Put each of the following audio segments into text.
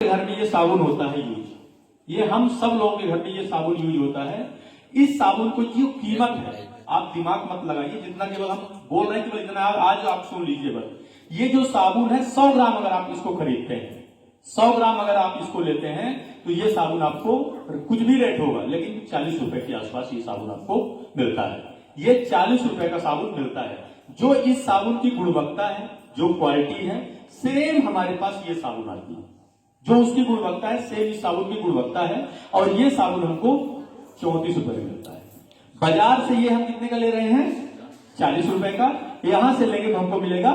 घर में ये साबुन होता है यूज, ये हम सब लोगों के घर में ये साबुन यूज होता है। इस साबुन को जो कीमत है आप दिमाग मत लगाइए, जितना केवल हम बोल रहे हैं केवल इतना आज आप सुन लीजिए बस। ये जो साबुन है 100 ग्राम अगर आप इसको खरीदते हैं, 100 ग्राम अगर आप इसको लेते हैं तो ये साबुन आपको कुछ भी रेट होगा लेकिन 40 रुपए के आसपास ये साबुन आपको मिलता है। ये 40 रुपए का साबुन मिलता है। जो इस साबुन की गुणवत्ता है, जो क्वालिटी है, सेम हमारे पास ये साबुन आती है। जो उसकी गुणवत्ता है सेम इस साबुन की गुणवत्ता है और ये साबुन हमको 34 रुपए में मिलता है। बाजार से ये हम कितने का ले रहे हैं? 40 रुपए का। यहां से लेंगे तो हमको मिलेगा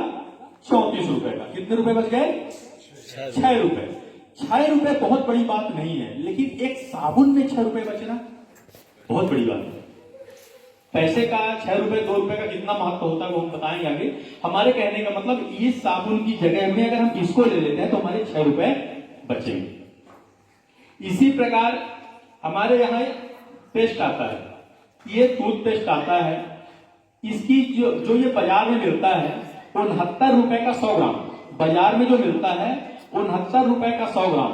34 रुपए का। कितने रुपए बच गए? 6 रुपए। 6 रुपए बहुत बड़ी बात नहीं है, लेकिन एक साबुन में 6 रुपए बचना बहुत बड़ी बात है। पैसे का 6 रुपए 2 रुपए का कितना महत्व होता है वो हम बताएंगे आगे। हमारे कहने का मतलब इस साबुन की जगह में अगर हम इसको ले लेते हैं तो हमारे 6 रुपए बचेंगे। इसी प्रकार हमारे यहां पेस्ट आता है, ये टूथपेस्ट आता है। इसकी जो ये बाजार में मिलता है 69 रुपए का 100 ग्राम, बाजार में जो मिलता है 69 रुपए का 100 ग्राम।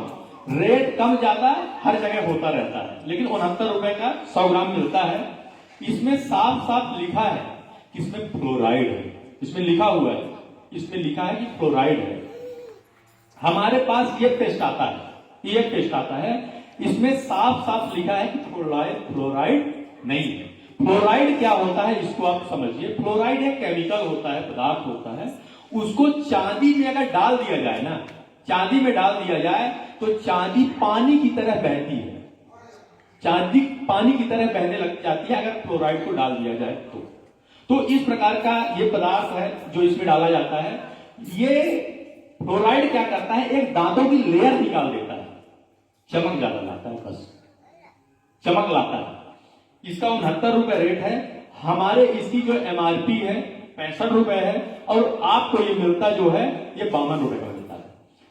रेट कम ज्यादा हर जगह होता रहता है, लेकिन 69 रुपए का 100 ग्राम मिलता है। इसमें साफ साफ लिखा है कि इसमें फ्लोराइड है, इसमें लिखा हुआ है, इसमें लिखा है कि फ्लोराइड है। हमारे पास ये पेस्ट आता है, ये पेस्ट आता है, इसमें साफ साफ लिखा है कि फ्लोराइड नहीं है। फ्लोराइड क्या होता है इसको आप समझिए। फ्लोराइड एक केमिकल होता है, पदार्थ होता है। उसको चांदी में अगर डाल दिया जाए ना, चांदी में डाल दिया जाए तो चांदी पानी की तरह बहती है, चांदी पानी की तरह बहने लग जाती है अगर फ्लोराइड को डाल दिया जाए तो इस प्रकार का ये पदार्थ है जो इसमें डाला जाता है। ये फ्लोराइड क्या करता है, एक दांतों की लेयर निकाल देता है, चमक ज्यादा लाता है, बस चमक लाता है। इसका 69 रुपए रेट है। हमारे इसकी जो एमआरपी है 65 रुपए है और आपको ये मिलता जो है ये 52 रुपए का मिलता है।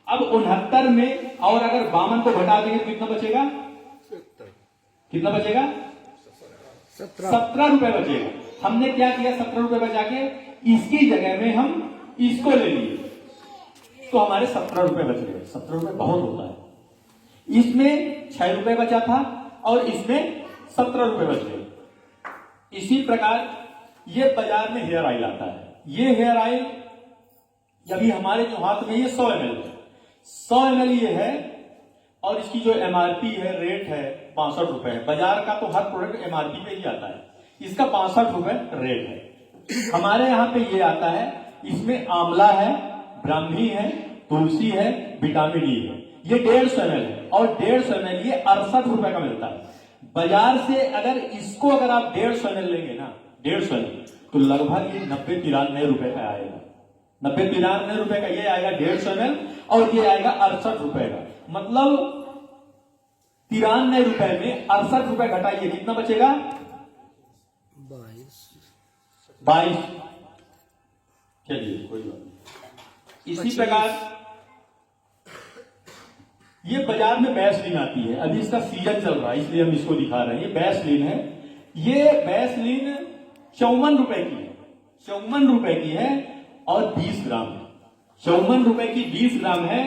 अब 69 में और अगर 52 को घटा देंगे तो कितना बचेगा? कितना बचेगा? 17 रुपए बचेगा। हमने क्या किया, 17 रुपए बचा के इसकी जगह में हम इसको ले लिए तो हमारे 17 रुपए बच गए। 17 रुपए बहुत होता है। इसमें 6 रुपए बचा था और इसमें 17 रुपए बच गए। इसी प्रकार ये बाजार में हेयर ऑयल आता है। ये हेयर ऑयल अभी हमारे जो हाथ में ये 100 ml है, 100 ml ये है और इसकी जो एमआरपी है, रेट है 62 रुपए है। बाजार का तो हर प्रोडक्ट एमआरपी पे ही आता है, इसका 62 रुपए रेट है। हमारे यहां पे ये आता है, इसमें आंवला है, ब्राह्मी है, तुलसी है, विटामिन ई है। ये 150 ml है और 150 ml ये 68 रुपए का मिलता है। बाजार से अगर इसको अगर आप 150 ml लेंगे ना, 150 ml तो लगभग ये 90-93 रुपए का आएगा। 90-93 रुपए का ये आएगा 150 ml और ये आएगा 68 रुपए का। मतलब 93 रुपए में 68 रुपए घटाइए, कितना बचेगा? 22। चलिए कोई बात नहीं। इसी प्रकार ये बाजार में वैसलीन आती है, अभी इसका सीजन चल रहा है इसलिए हम इसको दिखा रहे हैं। ये वैसलीन है, ये वैसलीन 54 रुपए की है, 54 रुपए की है और 20 ग्राम है। 54 रुपए की 20 ग्राम है।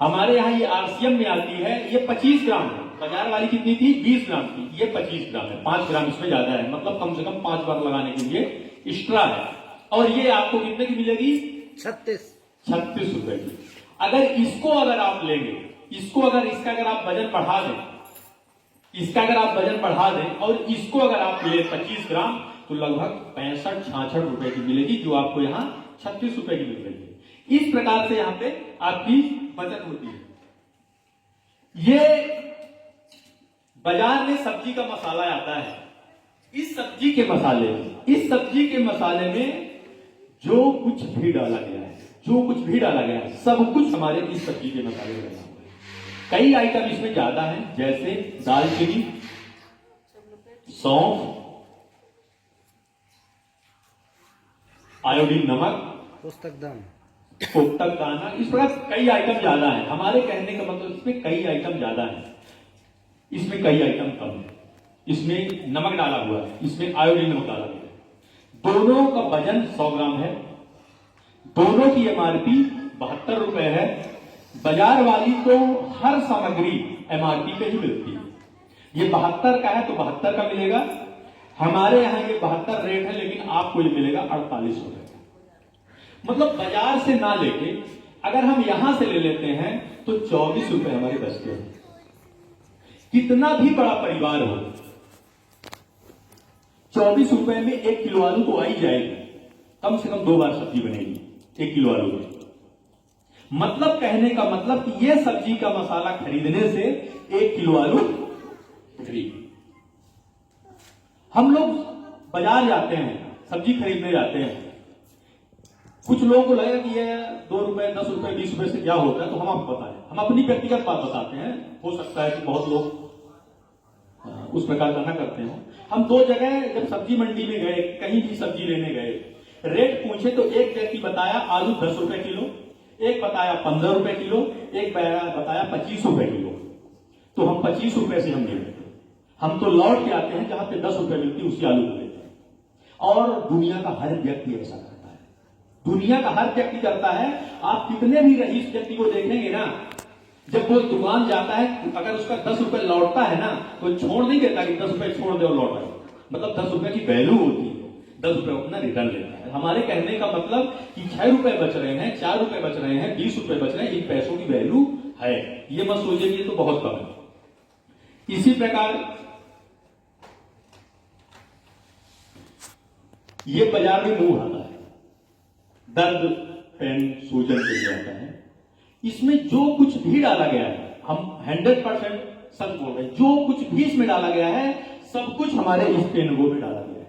हमारे यहां ये आरसीएम में आती है, ये 25 ग्राम है। बाजार वाली कितनी थी? 20 ग्राम की, ये 25 ग्राम है। 5 ग्राम इसमें ज्यादा है, मतलब कम से कम 5 बार लगाने के लिए एक्स्ट्रा है। और ये आपको कितने की मिलेगी? 36 रुपए की। अगर इसको अगर आप लेंगे, इसको अगर इसका अगर आप वजन बढ़ा दें, इसका अगर आप वजन बढ़ा दें और इसको अगर आप ले 25 ग्राम तो लगभग 65-66 रुपए की मिलेगी, जो आपको यहाँ 36 रुपए की मिल रही है। इस प्रकार से यहाँ पे आपकी बचत होती है। ये बाजार में सब्जी का मसाला आता है। इस सब्जी के मसाले में जो कुछ भी डाला गया है, जो कुछ भी डाला गया है, सब कुछ हमारे इस सब्जी के मसाले में डाला हुआ है। कई आइटम इसमें ज्यादा हैं, जैसे दालचीनी, सौंफ, आयोडीन नमक, पोस्तक दाना, इस प्रकार कई आइटम ज्यादा है। हमारे कहने का मतलब इसमें कई आइटम ज्यादा है, इसमें कई आइटम कम है। इसमें नमक डाला हुआ है, इसमें आयोडीन नमक डाला गया है। दोनों का वजन 100 ग्राम है। दोनों की एमआरपी 72 रुपए है बाजार वाली तो हर सामग्री एमआरपी पे ही मिलती है। ये 72 का है तो 72 का मिलेगा। हमारे यहाँ ये 72 रेट है, लेकिन आपको ये मिलेगा 48 रुपए का। मतलब बाजार से ना लेके अगर हम यहां से ले लेते हैं तो 24 रुपए हमारे बचते हैं। कितना भी बड़ा परिवार हो, 24 रुपए में 1 किलो आलू तो आ ही जाएगी, कम से कम 2 बार सब्जी बनेगी 1 किलो आलू में। मतलब कहने का मतलब कि ये सब्जी का मसाला खरीदने से 1 किलो आलू फ्री। हम लोग बाजार जाते हैं, सब्जी खरीदने जाते हैं, कुछ लोगों को लगेगा कि ये 2 रुपए 10 रुपए 20 रुपए से क्या होता है, तो हम आपको बताएं, हम अपनी व्यक्तिगत बात बताते हैं। हो सकता है कि बहुत लोग उस प्रकार का ना करते हो। हम 2 जगह जब सब्जी मंडी में गए, कहीं भी सब्जी लेने गए, रेट पूछे तो एक व्यक्ति बताया आलू 10 रुपए किलो, एक बताया 15 रुपए किलो, एक बताया 25 रुपए किलो। तो हम 25 रुपए से हम ले लेते हैं। हम तो लौट के आते हैं जहां पे 10 रुपए मिलती है, उसी आलू को लेते हैं। और दुनिया का हर व्यक्ति ऐसा करता है, दुनिया का हर व्यक्ति करता है। आप कितने भी रईस व्यक्ति को देखेंगे ना, जब वो दुकान जाता है, अगर उसका 10 रुपए लौटता है ना, तो छोड़ नहीं देता कि 10 रुपए छोड़ दे और लौट आए। मतलब 10 रुपए की वैल्यू होती है, 10 रुपए अपना रिटर्न लेता है। हमारे कहने का मतलब कि 6 रुपए बच रहे हैं, 4 रुपए बच रहे हैं, 20 रुपए बच रहे हैं, इन पैसों की वैल्यू है। ये मत सोचिए कि ये तो बहुत कम है। इसी प्रकार ये बाजार में मुंह आता है, दर्द पेन सूजन के लिए आता है। इसमें जो कुछ भी डाला गया है, हम 100% सच बोल रहे हैं, जो कुछ भी इसमें डाला गया है सब कुछ हमारे इस पेनगो में डाला गया है।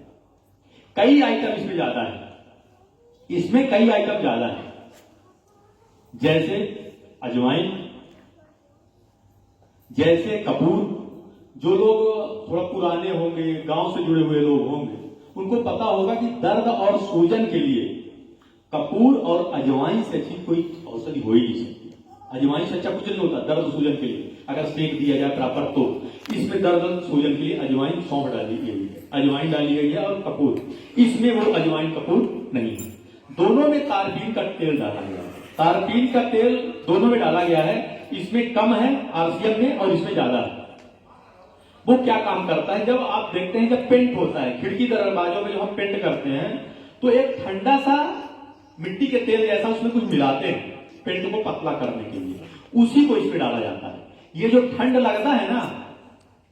कई आइटम इसमें ज्यादा है, इसमें कई आइटम ज्यादा है, जैसे अजवाइन, जैसे कपूर। जो लोग थोड़ा पुराने होंगे, गांव से जुड़े हुए लोग होंगे, उनको पता होगा कि दर्द और सूजन के लिए कपूर और अजवाइन से अच्छी कोई औषधि हो ही नहीं सकती। अजवाइन से अच्छा कुछ नहीं होता दर्द सूजन के लिए, अगर सेक दिया जाए प्रॉपर तो। इसमें दर्द और सूजन के लिए अजवाइन सौंफ डाली गई है, अजवाइन डाली गई है और कपूर। इसमें वो अजवाइन कपूर नहीं है। दोनों में तारपीन का तेल डाला गया है, तारपीन का तेल दोनों में डाला गया है। इसमें कम है आरसीएम में और इसमें ज्यादा है। वो क्या काम करता है, जब आप देखते हैं जब पेंट होता है खिड़की दरवाजों में, जो हम पेंट करते हैं, तो एक ठंडा सा मिट्टी के तेल जैसा उसमें कुछ मिलाते हैं पेंट को पतला करने के लिए, उसी को इसमें डाला जाता है। ये जो ठंड लगता है ना,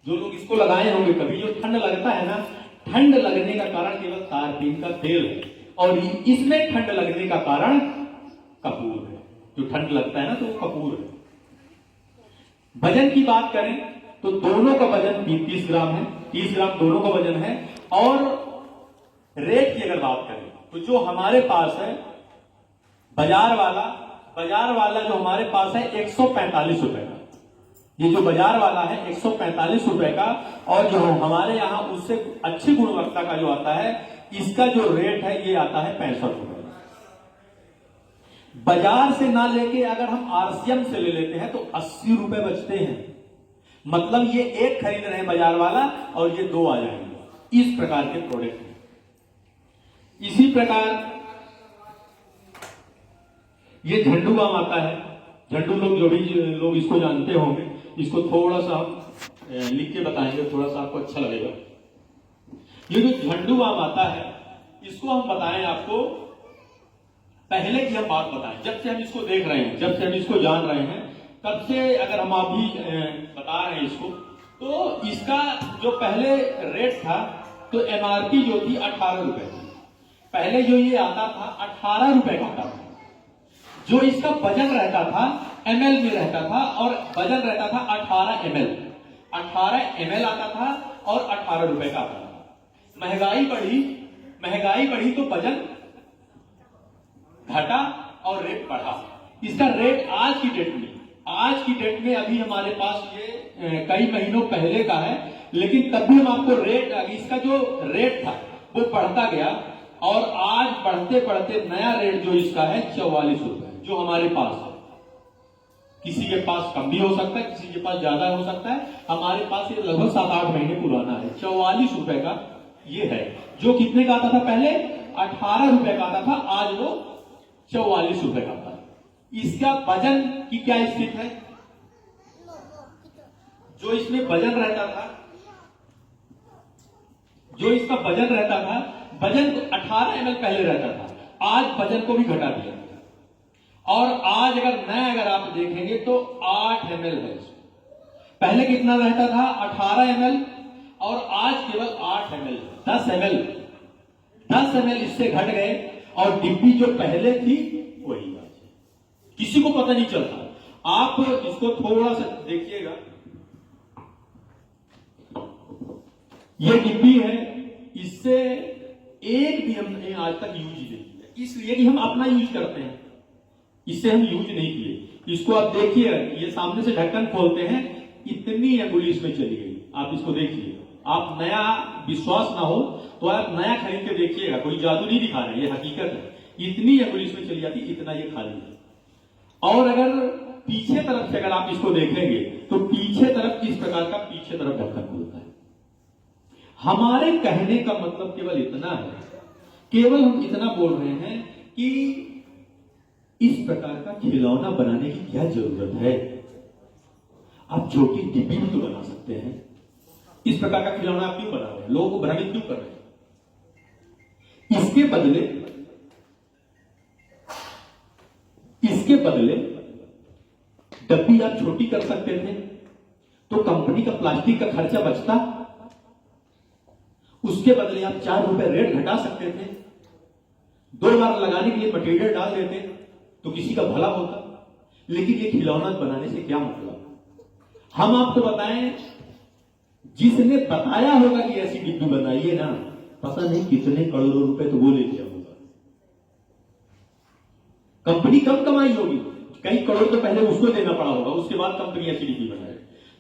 जो लोग इसको लगाए होंगे कभी, जो ठंड लगता है ना, ठंड लगने का कारण केवल तारपीन का तेल है, और इसमें ठंड लगने का कारण कपूर है। जो ठंड लगता है ना तो वो कपूर है। वजन की बात करें तो दोनों का वजन 30 ग्राम है, 30 ग्राम दोनों का वजन है। और रेट की अगर बात करें तो जो हमारे पास है बाजार वाला जो हमारे पास है 145 रुपए का, ये जो बाजार वाला है 145 रुपए का, और जो हमारे यहां उससे अच्छी गुणवत्ता का जो आता है, इसका जो रेट है ये आता है 65 रुपए। बाजार से ना लेके अगर हम आरसीएम से ले लेते हैं तो 80 रुपए बचते हैं। मतलब ये एक खरीद रहे हैं बाजार वाला और ये 2 आ जाएंगे। इस प्रकार के प्रोडक्ट हैं। इसी प्रकार ये झंडू बाम आता है। झंडू लोग जो भी लोग इसको जानते होंगे, इसको थोड़ा सा हम लिख के बताएंगे, थोड़ा सा आपको अच्छा लगेगा। ये जो झंडू बाम आता है, इसको हम बताएं आपको, पहले की हम बात बताएं, जब से हम इसको देख रहे हैं, जब से हम इसको जान रहे हैं, तब से अगर हम अभी बता रहे हैं इसको, तो इसका जो पहले रेट था, तो एमआरपी जो थी 18 रुपए थी। पहले जो ये आता था 18 रुपए का आता था। जो इसका वजन रहता था एमएल में रहता था, और वजन रहता था 18 एमएल। 18 एमएल आता था और 18 रुपए का आता था। महंगाई बढ़ी तो वजन घटा और रेट बढ़ा। इसका रेट आज की डेट में अभी हमारे पास ये कई महीनों पहले का है, लेकिन तब भी हम आपको रेट, इसका जो रेट था वो बढ़ता गया, और आज बढ़ते बढ़ते नया रेट जो इसका है 44 रुपए, जो हमारे पास है। किसी के पास कम भी हो सकता है, किसी के पास ज्यादा हो सकता है। हमारे पास ये लगभग 7-8 महीने पुराना है। 44 रुपए का ये है। जो कितने का आता था पहले? 18 रुपए का आता था, आज वो 44 रुपए का आता है। इसका वजन की क्या स्थिति है? जो इसमें वजन रहता था, जो इसका वजन रहता था, वजन 18 ml पहले रहता था, आज वजन को भी घटा दिया और आज अगर आप देखेंगे तो 8 ml है। पहले कितना रहता था? 18 ml और आज केवल 8 ml, 10 ml, 10 ml इससे घट गए और डिब्बी जो पहले थी वही आज है। किसी को पता नहीं चलता। आप इसको थोड़ा सा देखिएगा, ये डिब्बी है, इससे एक भी हमने आज तक यूज नहीं किया, इसलिए कि हम अपना यूज करते हैं, इससे हम यूज नहीं किए। इसको आप देखिए, ये सामने से ढक्कन खोलते हैं, इतनी अंगुली इसमें चली गई। आप इसको देखिए, आप नया विश्वास ना हो तो आप नया खरीद के देखिएगा, कोई जादू नहीं दिखा रहे, ये हकीकत है। इतनी अंगुली इसमें चली जाती, इतना ये खाली है। और अगर पीछे तरफ से अगर आप इसको देखेंगे तो पीछे तरफ इस प्रकार का पीछे तरफ ढक्कन खुलता है। हमारे कहने का मतलब केवल इतना है, केवल हम इतना बोल रहे हैं कि इस प्रकार का खिलौना बनाने की क्या जरूरत है? आप छोटी डिब्बी भी तो बना सकते हैं। इस प्रकार का खिलौना आप क्यों बना रहे हैं? लोगों को भ्रमित क्यों कर रहे हैं? इसके बदले डब्बी आप छोटी कर सकते थे तो कंपनी का प्लास्टिक का खर्चा बचता। उसके बदले आप 4 रुपए रेट घटा सकते थे, 2 बार लगाने के लिए मटेरियल डाल देते तो किसी का भला होता। लेकिन ये खिलौना बनाने से क्या मतलब? हम आपको बताएं, जिसने बताया होगा कि ऐसी डिब्बी बनाइए ना, पता नहीं कितने करोड़ों रुपए तो वो ले लिया होगा। कंपनी कम कमाई होगी, कई करोड़ तो पहले उसको देना पड़ा होगा, उसके बाद कंपनी ऐसी डिब्बी बनाए।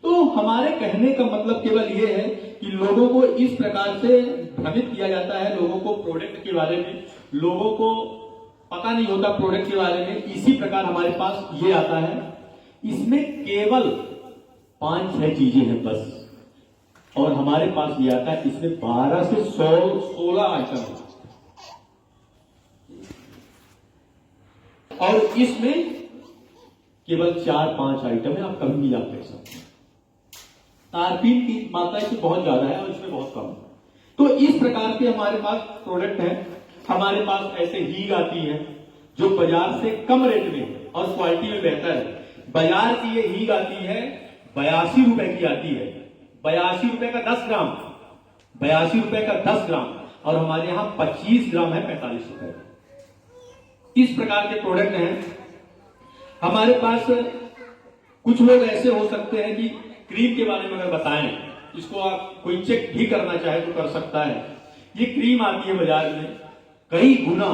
तो हमारे कहने का मतलब केवल ये है कि लोगों को इस प्रकार से भ्रमित किया जाता है। लोगों को प्रोडक्ट के बारे में, लोगों को पता नहीं होता प्रोडक्ट के बारे में। इसी प्रकार हमारे पास ये आता है, इसमें केवल 5-6 चीजें हैं बस, और हमारे पास ये आता है इसमें 12 से 16 आइटम है। और इसमें केवल 4-5 आइटम है, आप कभी भी आप देख सकते हैं। तारपीन की मात्रा इसमें बहुत ज्यादा है और इसमें बहुत कम है। तो इस प्रकार के हमारे पास प्रोडक्ट है। हमारे पास ऐसे हीग आती है जो बाजार से कम रेट में है और क्वालिटी में बेहतर है। बाजार की ये हीग आती है 82 रुपए की आती है, 82 रुपए का 10 ग्राम, 82 रुपए का 10 ग्राम, और हमारे यहां 25 ग्राम है 45 रुपए का। इस प्रकार के प्रोडक्ट हैं हमारे पास। कुछ लोग ऐसे हो सकते हैं कि क्रीम के बारे में अगर बताएं, इसको आप कोई चेक भी करना चाहे तो कर सकता है। ये क्रीम आती है बाजार में, कई गुना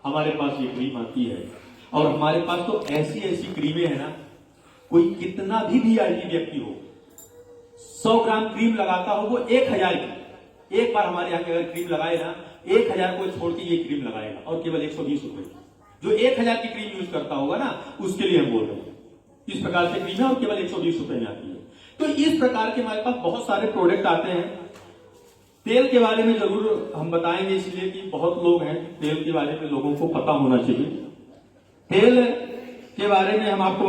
हमारे पास ये क्रीम आती है। और हमारे पास तो ऐसी ऐसी क्रीमें हैं ना, कोई कितना भी वीआईपी व्यक्ति हो, 100 ग्राम क्रीम लगाता हो, वो 1000 की एक बार हमारे यहाँ अगर क्रीम लगाए ना, 1000 को छोड़ के ये क्रीम लगाएगा, और केवल 120 रुपए। जो 1000 की क्रीम यूज करता होगा ना, उसके लिए हम बोल रहे हैं। इस प्रकार से क्रीम है और केवल 120 रुपए में आती है। तो इस प्रकार के हमारे पास बहुत सारे प्रोडक्ट आते हैं। तेल के बारे में जरूर हम बताएंगे, इसलिए कि बहुत लोग हैं, तेल के बारे में लोगों को पता होना चाहिए। तेल के बारे में हम आपको